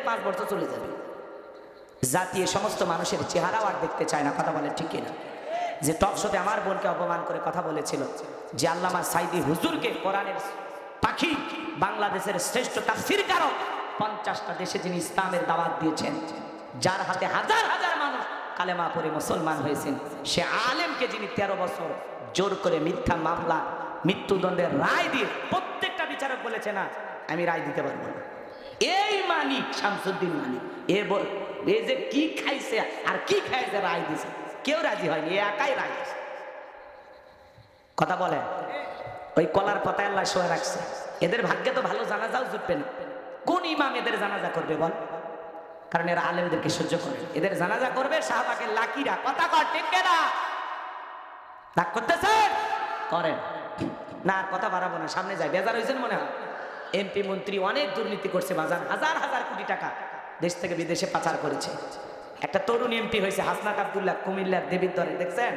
5 বছর চলে যাবে। জাতি সমস্ত মানুষের চেহারাও আর দেখতে চায় না, কথা বলে ঠিক কিনা? যে টক শোতে আমার বোনকে অপমান করে কথা বলেছিল যে আল্লামা সাইদি হুজুরকে কোরআনের পাখি, বাংলাদেশের শ্রেষ্ঠ তাফসীরকারক, 50টা দেশে যিনি ইসলামের দাওয়াত দিয়েছেন, যার হাতে হাজার হাজার মানুষ কালেমা পড়ে মুসলমান হয়েছেন, সে আলেমকে যিনি 13 বছর জোর করে মিথ্যা মামলা মৃত্যুদণ্ডের রায় দিয়ে প্রত্যেকটা বিচারক বলেছে না আমি রায় দিতে পারবো না। এই মানিক শামসুদ্দিন মানিক এ যে কি খাইছে আর কি খাইছে রায় দিছে, কেউ রাজি হয়নি, একাই রায় দিছে। কথা বলেন, ওই কলার পাতায় আল্লাহ শোয়া রাখছে। এদের ভাগ্যে তো ভালো জানাজাও জুটবে না। কোন ইমাম এদের জানাজা করবে বল? কারণ এরা আলেমদেরকে সহ্য করে। এদের জানাজা করবে শাহবাগের লাকিরা। কথা কর ঠিক না? রাগ করতেছেন? করেন না, আর কথা বাড়াবো না, সামনে যাই। বেজার হয়েছেন মনে হয়? এমপি মন্ত্রী অনেক দুর্নীতি করছে বাজার, হাজার হাজার কোটি টাকা দেশ থেকে বিদেশে পাচার করেছে। একটা তরুণ এমপি হয়েছে হাসনাত আব্দুল্লাহ, কুমিল্লার দেবীদ্বরে, দেখছেন?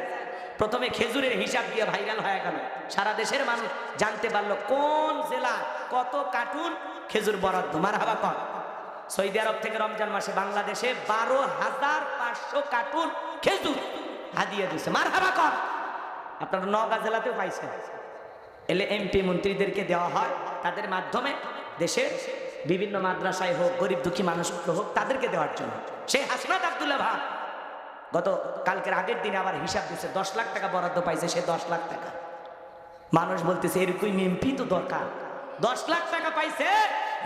প্রথমে খেজুরের হিসাব দিয়ে ভাইরাল হয়ে গেল, সারা দেশের মানুষ জানতে পারলো কোন জেলা কত কার্টুন খেজুর বরাদ্দ। মারহাবা কর। সৌদি আরব থেকে রমজান মাসে বাংলাদেশে 12,500 কার্টুন খেজুর হাদিয়া দিয়েছে। মারহাবা কর। আপনারা নওগাঁ জেলাতেও পাইছেন। এলে এমপি মন্ত্রীদেরকে দেওয়া হয়, তাদের মাধ্যমে দেশের বিভিন্ন মাদ্রাসায় হোক, গরিব দুঃখী মানুষগুলো হোক, তাদেরকে দেওয়ার জন্য। সেই হাসনাত আব্দুল্লাহ ভাই গত কালকের আগের দিনে আবার হিসাব দিচ্ছে, 10 লাখ টাকা বরাদ্দ পাইছে সে। 10 লাখ টাকা। মানুষ বলতেছে এরকম এমপি তো দরকার। 10 লাখ টাকা পাইছে,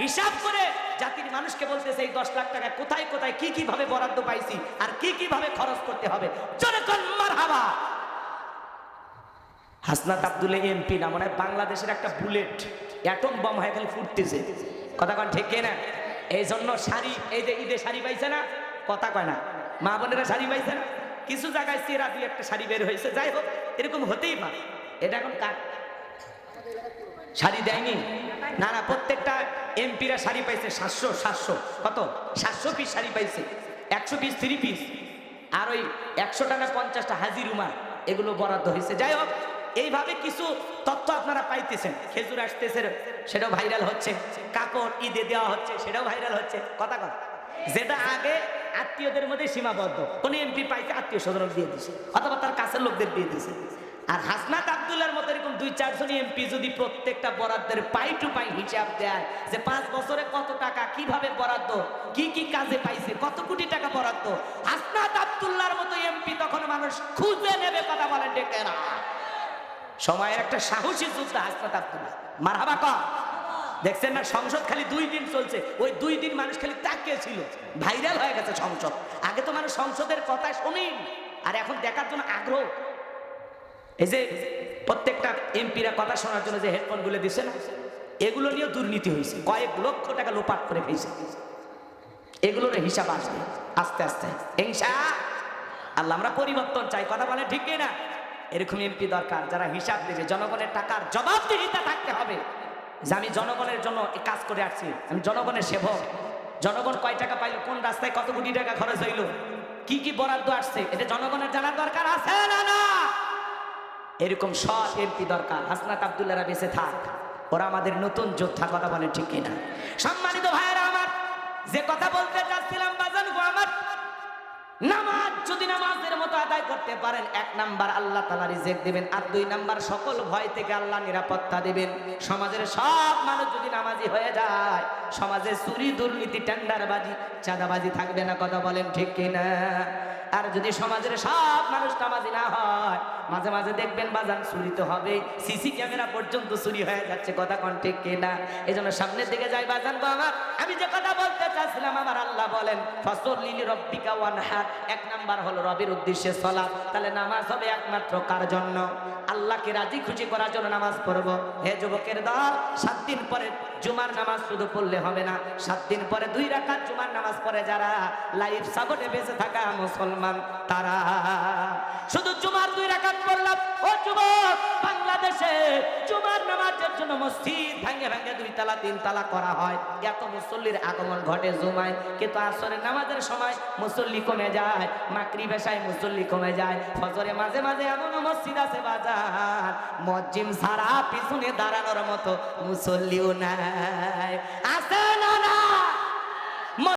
হিসাব করে জাতির মানুষকে বলতেছে এই 10 লাখ টাকা কোথায় কোথায় কি কি ভাবে বরাদ্দ পাইছি আর কি কি ভাবে খরচ করতে হবে। জোরে কোন মারহাবা। হাসনাত আব্দুল্লাহ এমপি না, মনে হয় বাংলাদেশের একটা বুলেট অ্যাটম বম হয়ে খালি ফুটতেছে। কথা কন ঠিক না? এই জন্য শাড়ি, এই যে ঈদে শাড়ি পাইছে না, কথা কয় না, মা বোনেরা শাড়ি পাইছে না, কিছু জায়গায় চেরা দিয়ে একটা শাড়ি বের হয়েছে। যাই হোক, এরকম হতেই পারে। এটা এখন কার শাড়ি দেয়নি? না না, প্রত্যেকটা এমপিরা শাড়ি পাইছে 700 কত 700 পিস শাড়ি পাইছে, 100 পিস 3 পিস, আর ওই 100 টাকা 50টা হাজি রুমাল, এগুলো বরাদ্দ হয়েছে। যাই হোক, এইভাবে কিছু তথ্য আপনারা পাইতেছেন। খেজুর আসতেছে, সেটাও ভাইরাল হচ্ছে। কাপড় ঈদে দেওয়া হচ্ছে, সেটাও ভাইরাল হচ্ছে। কথা কথা, যেটা আগে আত্মীয়দের মধ্যে সীমাবদ্ধ, কোন এমপি পাইছে আত্মীয় স্বজন দিয়ে দিছে অথবা তার কাছের লোকদের দিয়ে দিছে। আর হাসনাত আব্দুল্লাহর মতো এরকম 2-4 জন এমপি যদি প্রত্যেকটা বরাদ্দের পাই টু পাই হিসাব দেয় যে 5 বছরে কত টাকা কিভাবে বরাদ্দ, কি কি কাজে পাইছে, কত কোটি টাকা বরাদ্দ, হাসনাত আব্দুল্লাহর মতো এমপি তখন মানুষ খুঁজে নেবে। কথা বলেন ঠিক না? সময়ের একটা সাহসী যোদ্ধা হাসনাত আব্দুল্লাহ। মারহাবা কর। দেখছেন না, সংসদ খালি 2 দিন চলছে, ওই 2 দিন মানুষ খালি তাকিয়ে ছিল। ভাইরাল হয়ে গেছে সংসদ। আগে তো মানুষ সংসদের কথা শুনেন, আর এখন দেখার জন্য আগ্রহ। এই যে প্রত্যেকটা এমপিরা কথা শোনার জন্য যে হেডফোন গুলো দিচ্ছে না, এগুলো নিয়ে দুর্নীতি হয়েছে, কয়েক লক্ষ টাকা লোপাট করে ফেলছে। এগুলোর হিসাব আসবে আস্তে আস্তে ইনশাআল্লাহ। আমরা পরিবর্তন চাই। কথা বলে ঠিক না? এরকম এমপি দরকার যারা হিসাব দেবে। জনগণের টাকার জবাবদিহিতা থাকতে হবে যে আমি জনগণের জন্য এই কাজ করে আসছি, আমি জনগণের সেবক। জনগণ কয় টাকা পাইলো, কোন রাস্তায় কত কোটি টাকা খরচ হইলো, কি কি বরাদ্দ আসছে, এটা জনগণের জানার দরকার আছে না? না, এরকম সৎ এমপি দরকার। হাসনাত আব্দুল্লাহরা বেঁচে থাক, ওরা আমাদের নতুন যোদ্ধা। কথা বলেন ঠিক কিনা? সম্মানিত ভাইয়েরা আমার, যে কথা বলতে চাচ্ছিলাম বাজান গো আমার, নামাজ যদি নামাজের মতো আদায় করতে পারেন, 1 নাম্বার আল্লাহ তাআলা রিজিক দিবেন, আর 2 নাম্বার সকল ভয় থেকে আল্লাহ নিরাপত্তা দিবেন। সমাজের সব মানুষ যদি নামাজি হয়ে যায়, সমাজে চুরি দুর্নীতি টেন্ডারবাজি চাঁদাবাজি থাকবে না। কথা বলেন ঠিক কিনা? আর যদি সমাজের সব মানুষ নামাজি না হয়, মাঝে মাঝে দেখবেন বাজান চুরি তো হবে, সিসি ক্যামেরা পর্যন্ত চুরি হয়ে যাচ্ছে। কথা কোন ঠিক কিনা? এই জন্য সামনের দিকে যাই বাজান গো আমার। আমি যে কথা বলতে চাচ্ছিলাম, আমার আল্লাহ বলেন ফাসল্লি লিরাব্বিকা ওয়ানহার। 1 নাম্বার হলো রবের উদ্দেশ্যে সালাত। তাহলে নামাজ হবে একমাত্র কার জন্য? আল্লাহকে রাজি খুশি করার জন্য নামাজ পড়ব। হে যুবকের দল, 7 দিন পরে জুমার নামাজ শুধু পড়লে হবে না, 7 দিন পরে 2 রাকাত জুমার নামাজ পড়ে যারা লাইফ সাপোর্টে বেঁচে থাকা মুসলমান, তারা শুধু জুমার 2 রাকাত পড়লাম। ও যুবক, বাংলাদেশে জুমার নামাজের জন্য মসজিদ ভাঙে ভাঙে 2 তালা 3 তালা করা হয়। এত মুসল্লির আগমন ঘটে জুমায়, কিন্তু আসরের নামাজের সময় মুসল্লি কমে যায়, মাগরিব এশায় মুসল্লি কমে যায়, ফজরে মাঝে মাঝে এমন মসজিদ আছে বাজার মুয়াজ্জিন ছাড়া পিছনে দাঁড়ানোর মতো মুসল্লিও নাই। আছে না?